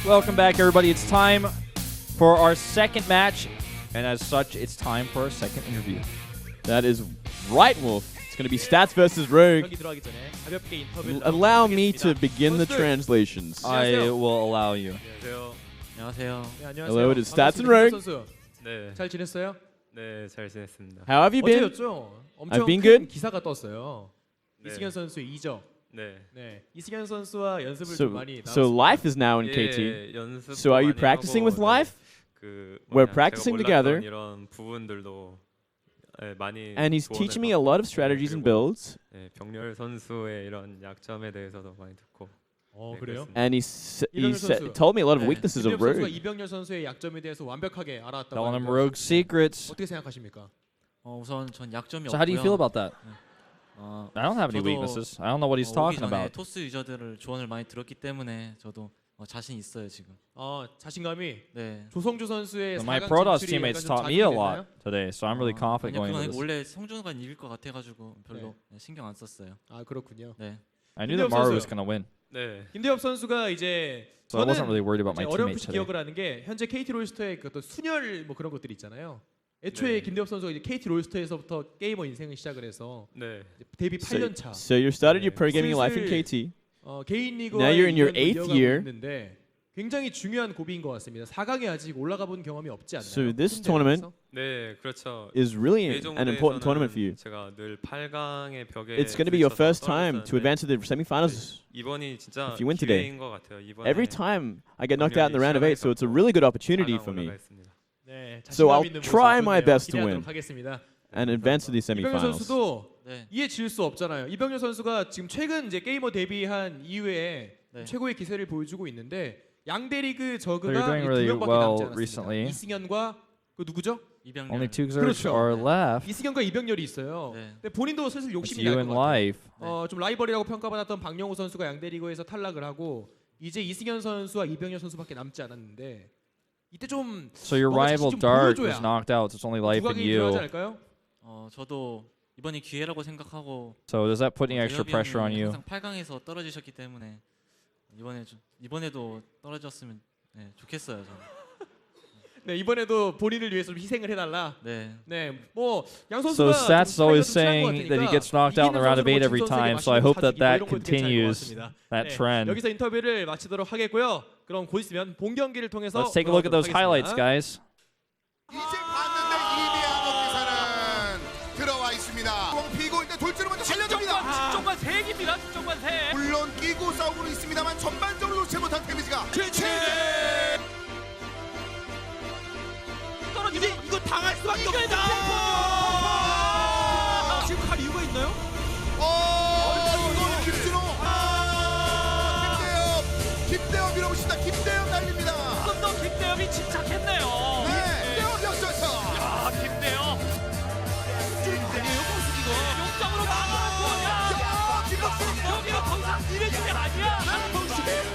Welcome back, everybody. It's time for our second match, and as such, it's time for our second interview. That is right, Wolf. It's going to be Stats versus Rogue. Allow me to begin the translations. I will allow you. Hello, it is Stats and Rogue. 네. 잘 지냈어요? 네, 잘 지냈습니다. How have you been? 어제였죠? I've 엄청 been 큰 good. 기사가 떴어요. 네. 이승현 선수의 이적. 네. 네, 이승현 선수와 연습을 좀 많이 나눴습니다. So life is now in KT. 예, 연습도 So are you 많이 practicing 하고, with life? 그 We're 뭐냐, practicing 제가 together. 몰랐던 이런 부분들도 예, 많이 And he's 조언을 teaching me a lot of strategies and 그리고, builds. 예, 병렬 선수의 이런 약점에 대해서도 많이 듣고. 그래요? 그렇습니다. And told me a lot of weaknesses of 김대엽 선수가 Rogue. 이병렬 선수의 약점에 대해서 완벽하게 알았다고 Telling him 하는데요. Rogue secrets. 어떻게 생각하십니까? 우선 전 약점이 So how do you feel 없고요. about that? I don't have any 저도, weaknesses. I don't know what he's 오기 talking 전에 about. 토스 유저들을 조언을 많이 들었기 때문에 저도 자신 있어요 지금. 자신감이 네. 조성주 선수의 So my 4강 Protoss 진출이 teammates 약간 좀 taught me a 자극이 lot 됐나요? today, so I'm really confident 아니요, going 그건 into this. 원래 성준호가 이길 것 같아가지고 별로 신경 안 썼어요. 그렇군요. 네. I knew that Maru was going to win, 네. 김대엽 선수가 이제 so I wasn't really worried about my teammates 어렴풋이 today. 기억을 하는 게 현재 KT 롤스터의 그 어떤 순혈 뭐 그런 것들이 있잖아요. 애초에 네. 김대엽 선수가 이제 KT 롤스터에서부터 게이머 인생을 시작을 해서 네. 데뷔 8년 차. So you started your pro gaming 슬슬 life in KT. 개인 리그와 Now you're in your 8th year. 있는데 굉장히 중요한 고비인 것 같습니다. 4강에 아직 올라가 본 경험이 없지 않나요? So this 팀 tournament 대회에서? 네, 그렇죠. is really 예전 an important tournament for you. 제가 늘 8강의 벽에 It's going to be your 부딪혀서 first time to 떨어졌었는데 advance to the semifinals. 이번이 진짜 if you win today. 기회인 것 같아요. 이번에 Every time I get knocked out in the round of 8, so it's a really good opportunity for me. 네, So 자신감 I'll 있는 모습 try my 좋네요. best to 기대하도록 win. 하겠습니다. And advance to the 이병렬 semifinals. 선수도 네. 이에 질 수 없잖아요. 이병렬 선수가 지금 최근 이제 게이머 데뷔한 이후에 네. 최고의 기세를 보여주고 있는데 양대 리그 They're 저그가 doing 두 really 명밖에 well 남지 않았습니다. recently. 이승현과 그 누구죠? 이병렬. Only two exerts 그렇죠. are left. 이승현과 이병렬이 있어요. 네. 근데 본인도 슬슬 It's 욕심이 you 날 in 것 같아요. life. 좀 라이벌이라고 평가받았던 박영호 선수가 양대 리그에서 탈락을 하고 이제 이승현 선수와 이병렬 선수밖에 남지 않았는데 이때 좀 So your 뭔가 rival 자신 좀 Dart 보여줘야 was knocked out. So it's only life 누가 in 게임 들어가지 you. 않을까요? 저도 이번이 기회라고 생각하고. So does that put any extra 대엽이 pressure on 형이 you? 항상 8강에서 떨어지셨기 때문에 이번에도 떨어졌으면 좋겠어요 저는. 네, 이번에도 본인을 위해서 좀 희생을 해달라. 네. 네, 뭐 양 So 선수가 Stats is always 좀 차이가 좀 saying that he 차니까 gets knocked out in the round of 8 every 이기는 선수가 time. 뭐 So I 진 hope 선수에게 that that 이런 건 되게 잘 continues 고맙습니다. that 네, trend. 여기서 인터뷰를 마치도록 하겠고요. 그럼 곧 있으면 본 경기를 통해서 Let's take a look at those highlights, guys. 이제 봤는데 이대한 기사는 들어와 있습니다. 피고 일단 돌진을 먼저 살려줍니다. 집중관 3개입니다. 집중관 3. 물론 끼고 싸우고 있습니다만 전반적으로 놓지 못한 데미지가 최대. 떨어지지 이거 당할 수밖에 없다. 지금 갈 이유가 있나요? 이거는 김준호. 김대엽 밀어붙인다. 김대엽 날립니다. 조금 더 김대엽이 침착했네요. 네, 김대엽 역전서. 김대엽. 아니에요, 모습이고. 용장으로 나가고. 여기가 더 이상 이래준 게 아니야.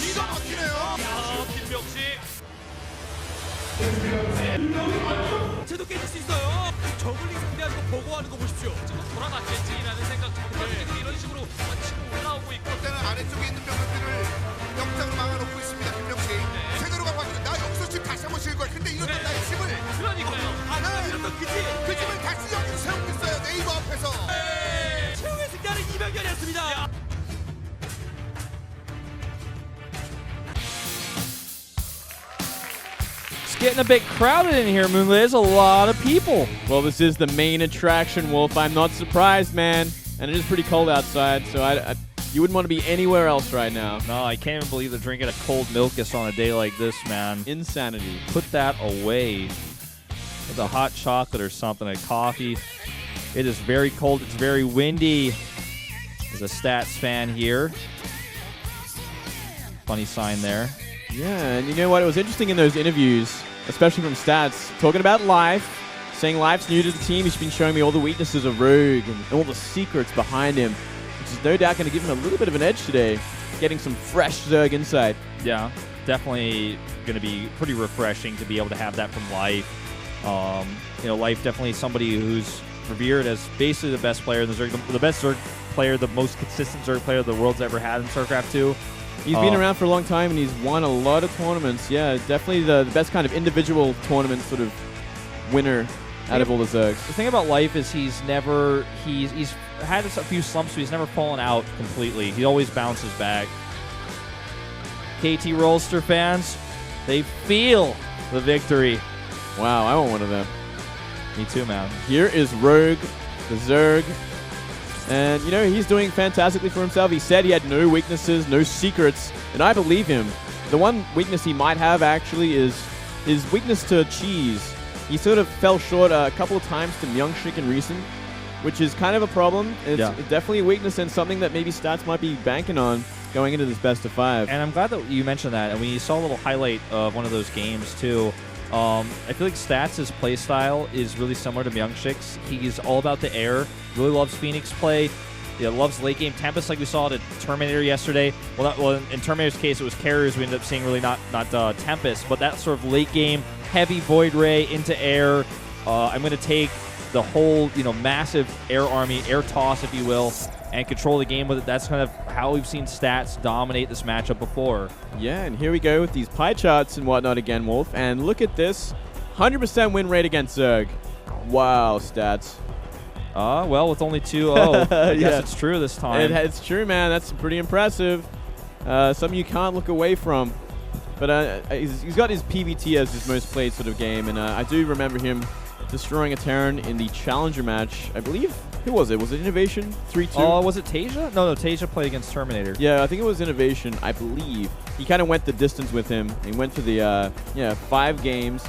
이거 막히네요. 김병식. 쟤도 깨질 수 있어요. 저글링 상대하는 거 보고하는 거 보십시오. 지금 돌아갔겠지라는 생각 지금 이런 식으로 치고 올라오고 있고. 그때는 아래쪽에 있는 병력들을 역장으로 막아놓고 있습니다. 김명식. 제대로 가고 왔는데 나 여기서 지금 다시 한번 실 거야. 근데 이런 나의 집을. 그러니까요. 이러면 그 집을 다시 여기서 세우고 있어요. 네이버 앞에서. 최후의 승자는 이병렬이었습니다. It's getting a bit crowded in here, Moonlit. There's a lot of people. Well, this is the main attraction, Wolf. I'm not surprised, man. And it is pretty cold outside, so you wouldn't want to be anywhere else right now. No, I can't even believe they're drinking a cold Milkus on a day like this, man. Insanity. Put that away. With a hot chocolate or something, a coffee. It is very cold. It's very windy. There's a Stats fan here. Funny sign there. Yeah, and you know what? It was interesting in those interviews, especially from Stats, talking about life, saying life's new to the team. He's been showing me all the weaknesses of Rogue and all the secrets behind him, which is no doubt going to give him a little bit of an edge today, getting some fresh Zerg insight. Yeah, definitely going to be pretty refreshing to be able to have that from Life. Life definitely somebody who's revered as basically the best player in the Zerg, the best Zerg player, the most consistent Zerg player the world's ever had in Starcraft 2. He's been around for a long time, and he's won a lot of tournaments. Yeah, definitely the best kind of individual tournament sort of winner out of all the Zergs. The thing about Life is he's had a few slumps, but he's never fallen out completely. He always bounces back. KT Rolster fans, they feel the victory. Wow, I want one of them. Me too, man. Here is Rogue, the Zerg. And, you know, he's doing fantastically for himself. He said he had no weaknesses, no secrets, and I believe him. The one weakness he might have, actually, is his weakness to cheese. He sort of fell short a couple of times to Myungshik in recent, which is kind of a problem. It's definitely a weakness and something that maybe Stats might be banking on going into this best of 5. And I'm glad that you mentioned that. And we saw a little highlight of one of those games, too. I feel like Stats' play style is really similar to Myungshik's. He's all about the air, really loves Phoenix play, loves late game Tempest like we saw at Terminator yesterday. Well, in Terminator's case, it was carriers we ended up seeing, really not Tempest, but that sort of late game, heavy Void Ray into air. I'm going to take the whole, massive air army, air toss, if you will, and control the game with it. That's kind of how we've seen Stats dominate this matchup before. Yeah, and here we go with these pie charts and whatnot again, Wolf. And look at this, 100% win rate against Zerg. Wow, Stats. Well, with only 2-0, I guess it's true this time. It's true, man. That's pretty impressive. Something you can't look away from. But he's got his PVT as his most played sort of game, and I do remember him destroying a Terran in the Challenger match. I believe, who was it? Was it Innovation? 3-2? Was it Tasia? No, Tasia played against Terminator. Yeah, I think it was Innovation, I believe. He kind of went the distance with him. He went to the 5 games.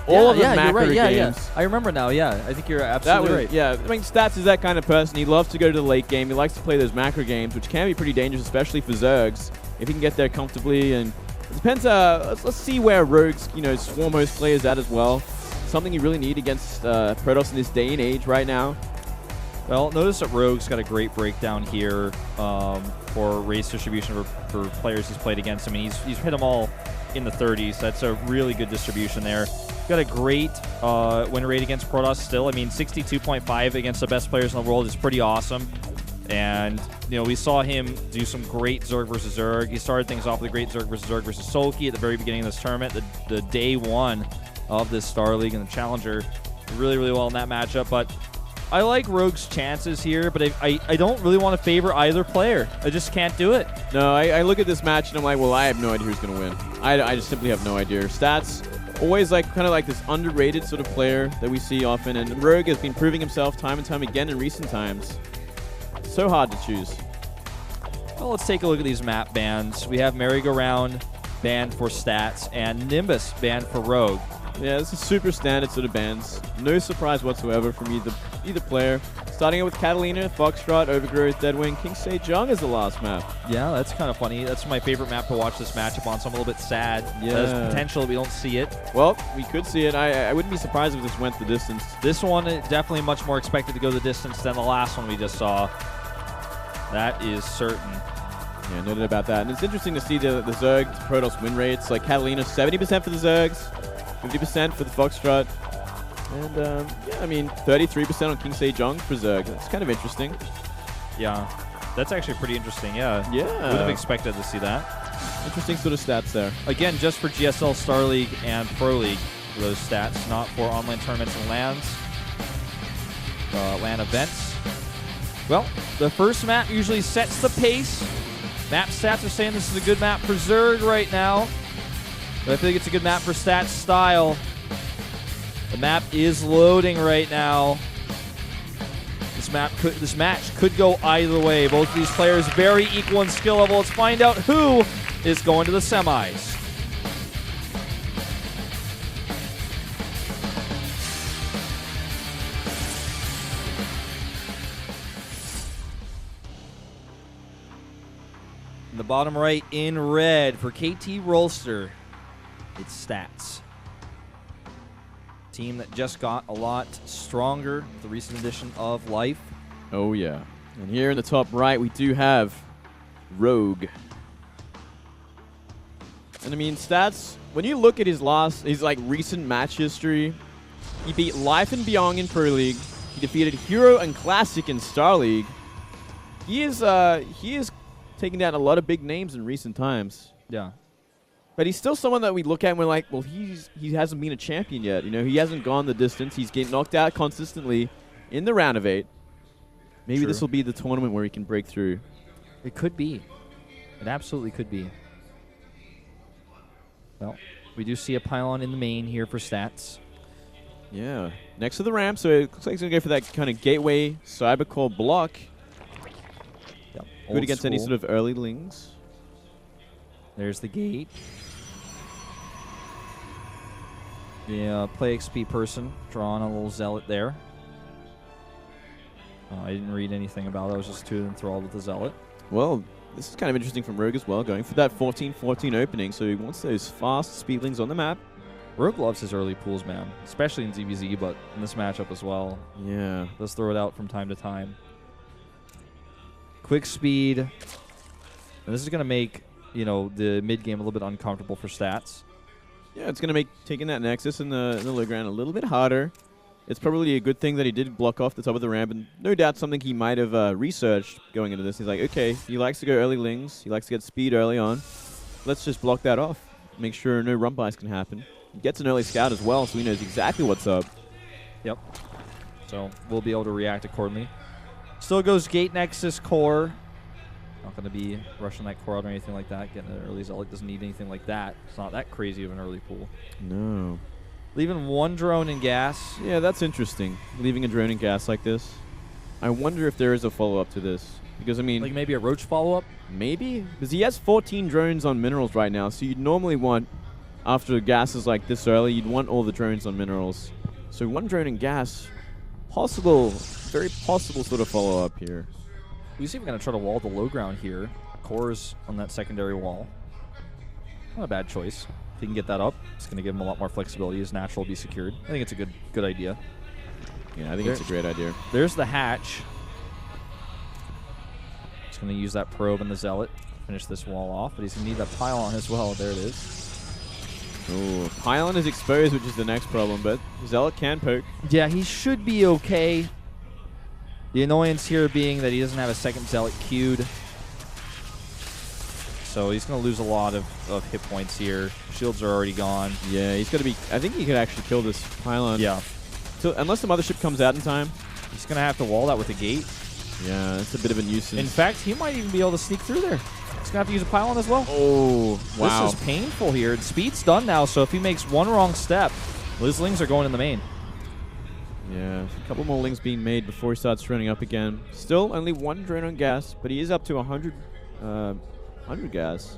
All of them macro games. Yeah. I remember now, yeah. I think you're absolutely right. Yeah, I mean, Stats is that kind of person. He loves to go to the late game. He likes to play those macro games, which can be pretty dangerous, especially for Zergs, if he can get there comfortably. And it depends. Let's see where Rogue's, Swarm host play is at as well. Something you really need against Protoss in this day and age right now. Well, notice that Rogue's got a great breakdown here for race distribution for players he's played against. I mean, he's hit them all in the 30s. That's a really good distribution there. Got a great win rate against Protoss still. I mean, 62.5 against the best players in the world is pretty awesome. And, we saw him do some great Zerg versus Zerg. He started things off with a great Zerg versus Sulky at the very beginning of this tournament, the day one of this Star League and the Challenger. Really, really well in that matchup. But I like Rogue's chances here, but I don't really want to favor either player. I just can't do it. No, I look at this match and I'm like, well, I have no idea who's going to win. I just simply have no idea. Stats, always kind of like this underrated sort of player that we see often, and Rogue has been proving himself time and time again in recent times. So hard to choose. Well, let's take a look at these map bans. We have Merry-Go-Round banned for Stats and Nimbus banned for Rogue. Yeah, this is super standard sort of bans. No surprise whatsoever from either player. Starting out with Catalina, Foxtrot, Overgrowth, Deadwing, King Sejong is the last map. Yeah, that's kind of funny. That's my favorite map to watch this matchup on, so I'm a little bit sad. Yeah. There's potential we don't see it. Well, we could see it. I wouldn't be surprised if this went the distance. This one is definitely much more expected to go the distance than the last one we just saw. That is certain. Yeah, no doubt about that. And it's interesting to see the Zerg Protoss win rates. Like Catalina, 70% for the Zergs, 50% for the Foxtrot. And, yeah, I mean, 33% on King Sejong for Zerg. That's kind of interesting. Yeah, that's actually pretty interesting, yeah. Yeah. Would have expected to see that. Interesting sort of stats there. Again, just for GSL, Star League, and Pro League, those stats, not for online tournaments and LAN events. Well, the first map usually sets the pace. Map stats are saying this is a good map for Zerg right now. But I think it's a good map for Stats style. The map is loading right now. This match could go either way. Both of these players very equal in skill level. Let's find out who is going to the semis. In the bottom right in red for KT Rolster, it's Stats. Team that just got a lot stronger with the recent edition of Life. Oh, yeah. And here in the top right, we do have Rogue. And I mean, Stats, when you look at his recent match history, he beat Life and Beyond in Pro League. He defeated Hero and Classic in Star League. he is taking down a lot of big names in recent times. Yeah. But he's still someone that we look at and we're like, well, he hasn't been a champion yet. You know, he hasn't gone the distance. He's getting knocked out consistently in the round of 8. Maybe this will be the tournament where he can break through. It could be. It absolutely could be. Well, we do see a pylon in the main here for stats. Yeah. Next to the ramp, so it looks like he's going to go for that kind of gateway cybercore block. Yep. Good against any sort of early lings. There's the gate. Yeah, play XP person drawing a little zealot there. I didn't read anything about it. I was just too enthralled with the zealot. Well, this is kind of interesting from Rogue as well, going for that 14-14 opening, so he wants those fast speedlings on the map. Rogue loves his early pools, man, especially in ZVZ, but in this matchup as well. Yeah. Let's throw it out from time to time. Quick speed. And this is going to make, you know, the mid game a little bit uncomfortable for stats. Yeah, it's going to make taking that Nexus in the low ground a little bit harder. It's probably a good thing that he did block off the top of the ramp, and no doubt something he might have researched going into this. He's like, okay, he likes to go early lings. He likes to get speed early on. Let's just block that off. Make sure no rump buys can happen. He gets an early scout as well, so he knows exactly what's up. Yep. So we'll be able to react accordingly. Still goes gate nexus core. Not going to be rushing that core out or anything like that. Getting an early zealot doesn't need anything like that. It's not that crazy of an early pool. No. Leaving one drone in gas. Yeah, that's interesting. Leaving a drone in gas like this. I wonder if there is a follow-up to this. Because, I mean... Like maybe a roach follow-up? Maybe? Because he has 14 drones on minerals right now, so you'd normally want, after gases like this early, you'd want all the drones on minerals. So one drone in gas, possible, very possible sort of follow-up here. We see if we're going to try to wall the low ground here. Core's on that secondary wall. Not a bad choice. If he can get that up, it's going to give him a lot more flexibility. His natural will be secured. I think it's a good idea. Yeah, I think it's a great idea. There's the hatch. He's going to use that probe and the zealot to finish this wall off, but he's going to need that pylon as well. There it is. Ooh, pylon is exposed, which is the next problem, but zealot can poke. Yeah, he should be okay. The annoyance here being that he doesn't have a second zealot queued. So he's going to lose a lot of hit points here. Shields are already gone. Yeah, he's got to be... I think he could actually kill this pylon. Yeah. So, unless the mothership comes out in time. He's going to have to wall that with a gate. Yeah, that's a bit of a nuisance. In fact, he might even be able to sneak through there. He's going to have to use a pylon as well. Oh, wow. This is painful here. Speed's done now, so if he makes one wrong step, his lings are going in the main. Yeah, a couple more lings being made before he starts running up again. Still only one drone on gas, but he is up to 100 gas.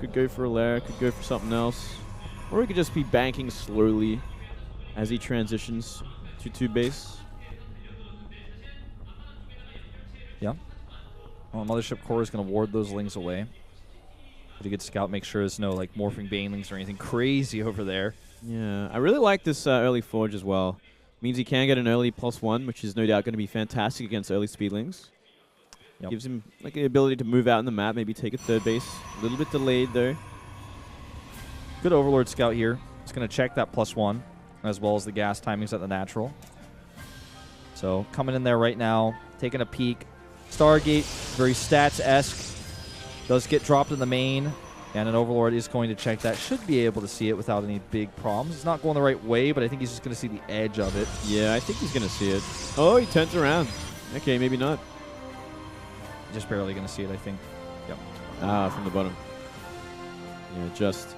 Could go for a lair, could go for something else. Or he could just be banking slowly as he transitions to 2 base. Yeah. Well, Mothership Core is going to ward those lings away. Pretty good scout. Make sure there's no like morphing banelings or anything crazy over there. Yeah, I really like this early forge as well. Means he can get an early +1, which is no doubt going to be fantastic against early speedlings. Yep. Gives him like the ability to move out in the map, maybe take a 3rd base. A little bit delayed though. Good Overlord Scout here. He's going to check that +1 as well as the gas timings at the natural. So coming in there right now, taking a peek. Stargate, very stats-esque. Does get dropped in the main. And an Overlord is going to check that. Should be able to see it without any big problems. It's not going the right way, but I think he's just going to see the edge of it. Yeah, I think he's going to see it. Oh, he turns around. Okay, maybe not. Just barely going to see it, I think. Yep. Ah, from the bottom. Yeah, just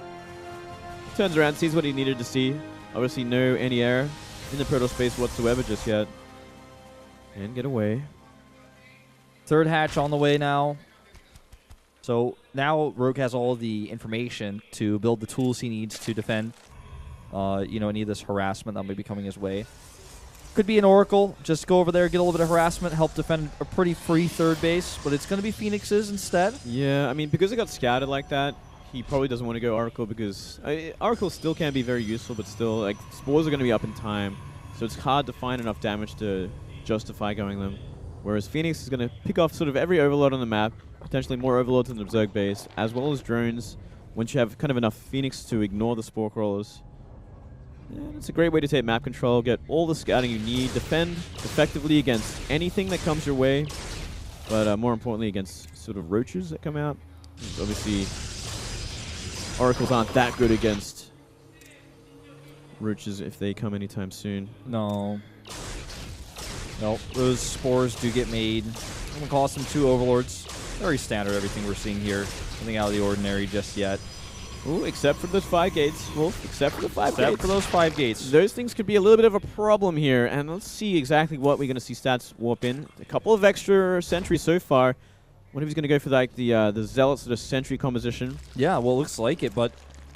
turns around, sees what he needed to see. Obviously, no any error in the proto space whatsoever just yet. And get away. 3rd hatch on the way now. So now Rogue has all the information to build the tools he needs to defend, you know, any of this harassment that may be coming his way. Could be an Oracle. Just go over there, get a little bit of harassment, help defend a pretty free 3rd base. But it's going to be Phoenixes instead. Yeah, I mean, because it got scouted like that, he probably doesn't want to go Oracle because Oracle still can be very useful, but still, like, spores are going to be up in time. So it's hard to find enough damage to justify going them. Whereas Phoenix is going to pick off sort of every Overlord on the map, potentially more Overlords in the Zerg base, as well as drones, once you have kind of enough Phoenix to ignore the Spore Crawlers. Yeah, it's a great way to take map control, get all the scouting you need, defend effectively against anything that comes your way. but more importantly against sort of roaches that come out. Obviously, oracles aren't that good against roaches if they come anytime soon. No. Nope. Those spores do get made. I'm going to cost them 2 overlords. Very standard, everything we're seeing here. Nothing out of the ordinary just yet. Ooh, except for those 5 gates, Wolf. Except for the 5 gates. Except for those 5 gates. Those things could be a little bit of a problem here, and let's see exactly what we're going to see Stats warp in. A couple of extra sentries so far. What if he's going to go for like the Zealot sort of sentry composition? Yeah, well, it looks like it, but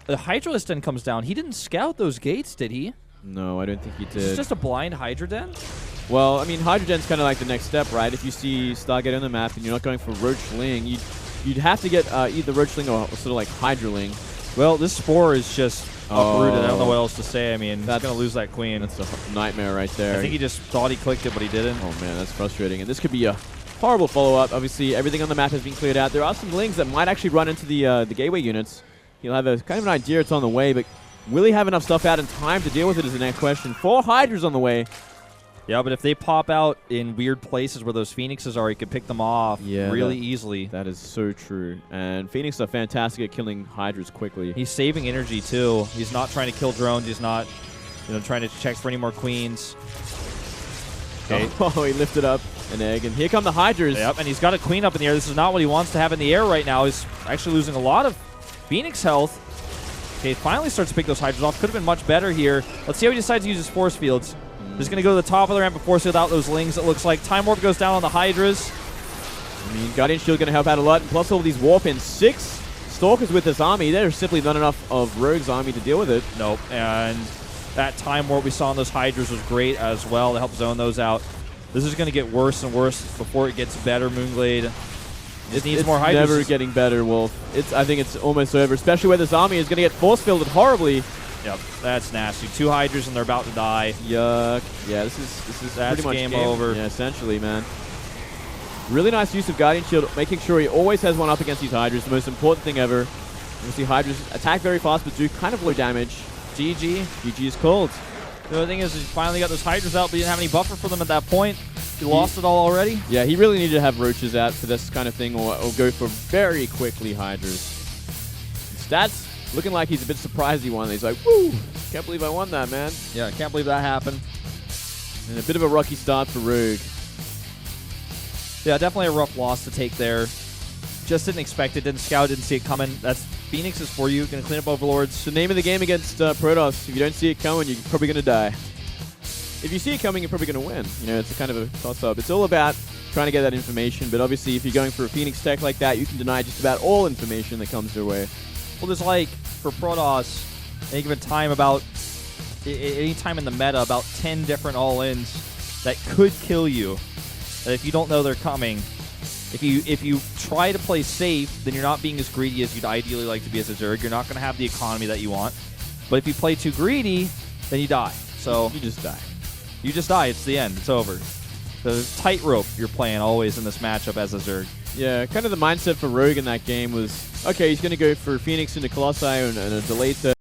the Hydra Den comes down. He didn't scout those gates, did he? No, I don't think he Is did. this just a blind Hydra Den? Well, I mean, Hydra Den's kind of like the next step, right? If you see Stargate on the map and you're not going for Roachling, you'd have to get either Roachling or sort of like Hydraling. Well, this Spore is just uprooted. I don't know what else to say. I mean, he's going to lose that queen. That's a nightmare right there. I think he just thought he clicked it, but he didn't. Oh, man, that's frustrating. And this could be a horrible follow-up. Obviously, everything on the map has been cleared out. There are some lings that might actually run into the gateway units. He'll have a kind of an idea it's on the way, but will he have enough stuff out in time to deal with it is the next question. 4 Hydras on the way. Yeah, but if they pop out in weird places where those Phoenixes are, he could pick them off really easily. That is so true. And Phoenix are fantastic at killing Hydras quickly. He's saving energy, too. He's not trying to kill drones. He's not trying to check for any more queens. Okay. Oh, he lifted up an egg, and here come the Hydras. Yep, and he's got a queen up in the air. This is not what he wants to have in the air right now. He's actually losing a lot of Phoenix health. Okay, finally starts to pick those Hydras off. Could have been much better here. Let's see how he decides to use his force fields. Just going to go to the top of the ramp before without those lings, it looks like. Time Warp goes down on the Hydras. I mean, Guardian Shield going to help out a lot. Plus all these warp in 6 Stalkers with this army. There's simply not enough of Rogue's army to deal with it. Nope. And that Time Warp we saw on those Hydras was great as well to help zone those out. This is going to get worse and worse before it gets better, Moonglade. It needs more Hydras. It's never getting better, Wolf. I think it's almost over, especially where this army is going to get force-fielded horribly. Yep, that's nasty. 2 Hydras and they're about to die. Yuck. Yeah, this is that's pretty much game over. Yeah, essentially, man. Really nice use of Guardian Shield, making sure he always has one up against these Hydras. The most important thing ever. You see Hydras attack very fast, but do kind of low damage. GG. GG is cold. The other thing is he finally got those Hydras out, but he didn't have any buffer for them at that point. He lost it all already. Yeah, he really needed to have Roaches out for this kind of thing, or go for very quickly Hydras. Stats looking like he's a bit surprised he won. He's like, woo, can't believe I won that, man. Yeah, I can't believe that happened. And a bit of a rocky start for Rogue. Yeah, definitely a rough loss to take there. Just didn't expect it, didn't scout, didn't see it coming. That's Phoenix is for you. Going to clean up Overlords. It's the name of the game against Protoss. If you don't see it coming, you're probably going to die. If you see it coming, you're probably going to win. You know, it's a kind of a toss-up. It's all about trying to get that information, but obviously if you're going for a Phoenix tech like that, you can deny just about all information that comes your way. Well, there's like, for Protoss, any given time about, any time in the meta, about 10 different all-ins that could kill you. That if you don't know they're coming, if you try to play safe, then you're not being as greedy as you'd ideally like to be as a Zerg. You're not going to have the economy that you want. But if you play too greedy, then you die. So you just die. You just die. It's the end. It's over. The tightrope you're playing always in this matchup as a Zerg. Yeah, kind of the mindset for Rogue in that game was, okay, he's going to go for Phoenix into Colossi and a delayed